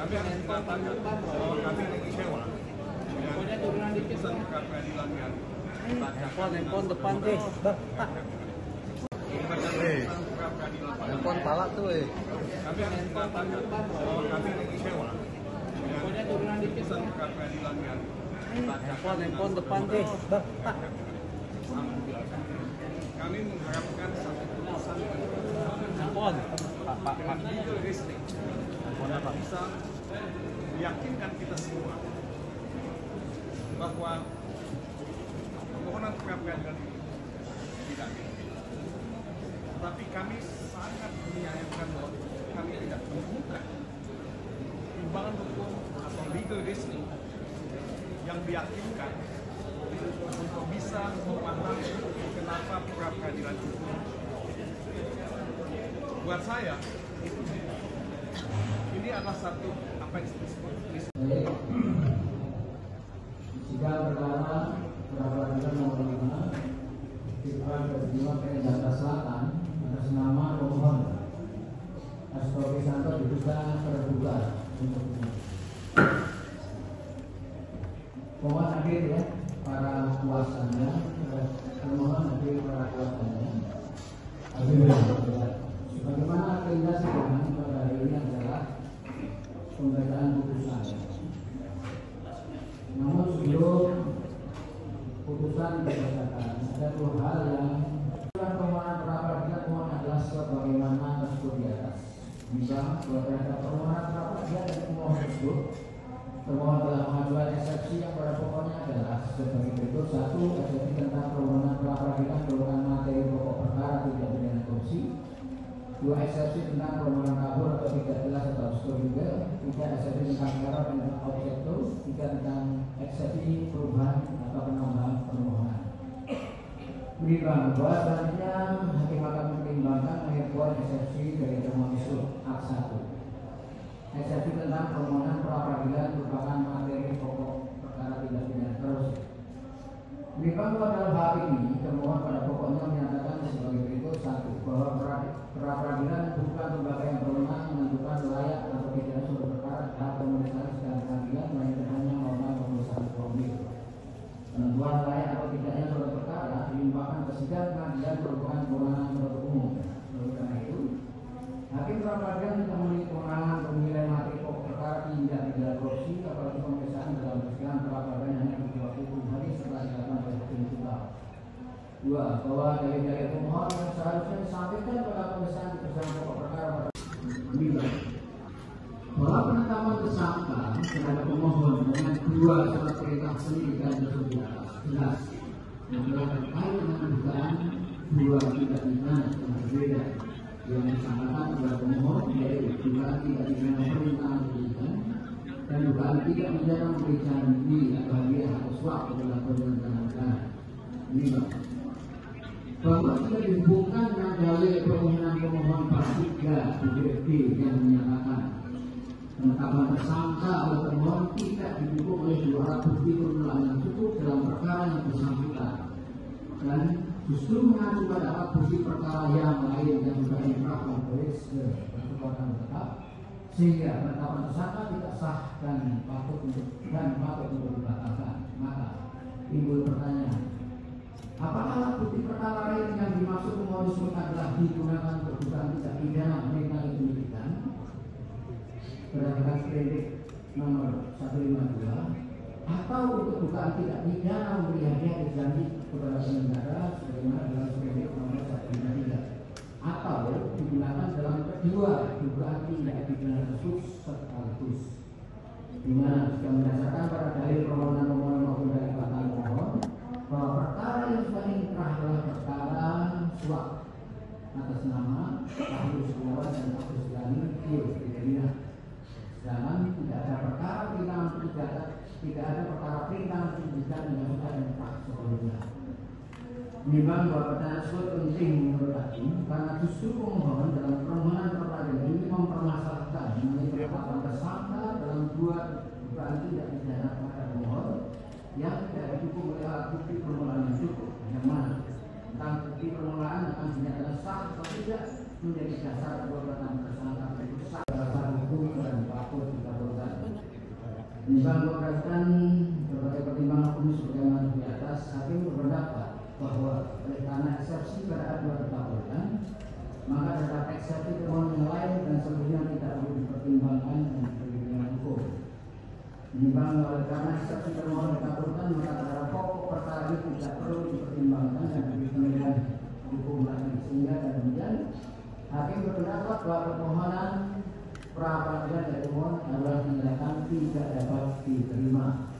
Kami akan mengatakan bahwa kami kecewa dengan putusan pra peradilan yang handphone depan deh, handphone palak tuh. Kami akan mengatakan bahwa kami kecewa dengan putusan pra peradilan yang handphone depan deh. kami mengharapkan satu putusan Handphone legal reasoning yang bisa meyakinkan kita semua bahwa permohonan pra peradilan ini tidak benar. Tetapi kami sangat menyayangkan bahwa kami tidak menemukan timbangan hukum atau legal reasoning yang meyakinkan untuk bisa memahami kenapa pra peradilan itu. Buat saya, ini adalah satu apa yang disebut sidang perkara pra-peradilan nomor 5 Tirta Kedua Jakarta Selatan atas nama pemohon Hasto Krisanto diduga terduga untuk mohon hadir ya para kuasanya, mohon hadir para kuasanya. Sebagaimana agenda sidang pada hari ini adalah pembacaan putusan. Namun sebelum putusan dibacakan, ada dua hal yang permohonan pra peradilan mohon adalah sebagaimana tersebut di atas. Misal, bahwa terhadap permohonan pra peradilan dari pemohon tersebut, termohon telah mengajukan eksepsi yang pada pokoknya adalah sebagai berikut: 1. Eksepsi tentang permohonan pra peradilan berupa materi pokok perkara tidak pidana korupsi. 2. Eksepsi tentang permohonan kabur atau tidak jelas atau obstruksi. 3. Eksepsi tentang error dan objekto. 4. Tentang eksepsi perubahan atau penambahan permohonan. Menimbang bahwa selanjutnya hakim akan mempertimbangkan mengajukan eksepsi dari termohon itu. Ak 1. Eksepsi tentang permohonan pra peradilan merupakan materi pokok perkara tidak pidana korupsi. Menimbang bahwa dalam hal ini termohon pada pokoknya menyatakan sebagai berikut: 1. Bahwa pra peradilan bukan lembaga yang berwenang menentukan layak atau tidaknya suatu perkara tahap pemeriksaan sedang pengadilan, melainkan hanya norma pemeriksaan formil. Penentuan layak atau tidaknya suatu perkara dilimpahkan ke sidang pengadilan merupakan kewenangan penuntut umum. Oleh karena itu, hakim pra peradilan tidak memiliki kewenangan pemilihan materi pokok perkara tindak pidana korupsi, apalagi pemeriksaan dalam persidangan pra peradilan hanya beberapa hari setelah dilakukan oleh hakim tunggal. 2. Bahwa dalil-dalil pemohon yang seharusnya disampaikan pada pemeriksaan di persidangan pokok perkara pada bahwa penetapan tersangka terhadap pemohon dengan 2 surat perintah penyidikan tersebut jelas adalah terkait dengan dugaan 2 tindak pidana yang berbeda yang disangkakan oleh pemohon, yaitu dugaan tindak pidana perintangan penyidikan dan dugaan tidak pidana memberi janji atau hadiah atau suap kepada penyelenggara negara. Ini bahwa tidak dihubungkan dengan dalil permohonan pemohon part 3 BBB yang menyatakan penetapan tersangka oleh pemohon tidak didukung oleh 2 alat bukti permulaan yang cukup dalam perkara yang bersangkutan dan justru mengacu pada alat bukti perkara yang lain yang juga inkrah memperoleh kekuatan tetap, sehingga penetapan tersangka tidak sah dan patut untuk dibatalkan. Maka timbul pertanyaan, apakah alat bukti perkara lain yang dimaksud pemohon tersebut adalah digunakan untuk dugaan tidak pidana merintangi penyidikan berdasarkan sprendik nomor 152, atau untuk dugaan tidak pidana memberi hadiah atau janji kepada penyelenggara sebagaimana dalam sprendik nomor 153, atau digunakan dalam kedua dugaan tindak pidana tersebut sekaligus, di mana jika berdasarkan pada dalil permohonan pemohon maupun dari batal pemohon bahwa perkara yang sudah inkrah adalah perkara suap atas nama Wahyu Setiawan dan Agus Gani Fidelia. Sedangkan tidak ada perkara perintangan penyidikan yang sudah inkrah sebelumnya. Menimbang bahwa pertanyaan tersebut penting menurut hakim karena justru pemohon dalam permohonan pra peradilan ini mempermasalahkan mengenai penetapan tersangka dalam 2 dugaan tindak pidana pada pemohon yang tidak didukung oleh alat bukti permulaan yang cukup, yang mana tentang bukti permulaan akan dinyatakan sah atau tidak menjadi dasar perbuatan tersangka itu sah dasar hukum dan patut dilakukan Menimbang berdasarkan berbagai pertimbangan hukum sebagaimana di atas, hakim berpendapat bahwa oleh karena eksepsi pada dua dikabulkan, maka terdapat eksepsi termohon yang lain dan seluruhnya tidak perlu dipertimbangkan dan pertimbangan hukum. Menimbang oleh karena eksepsi termohon dikabulkan, maka terhadap pokok perkara ini tidak perlu dipertimbangkan dan penilaian hukum lagi. Sehingga kemudian hakim berpendapat bahwa permohonan pra peradilan dari pemohon adalah tindakan tidak dapat diterima.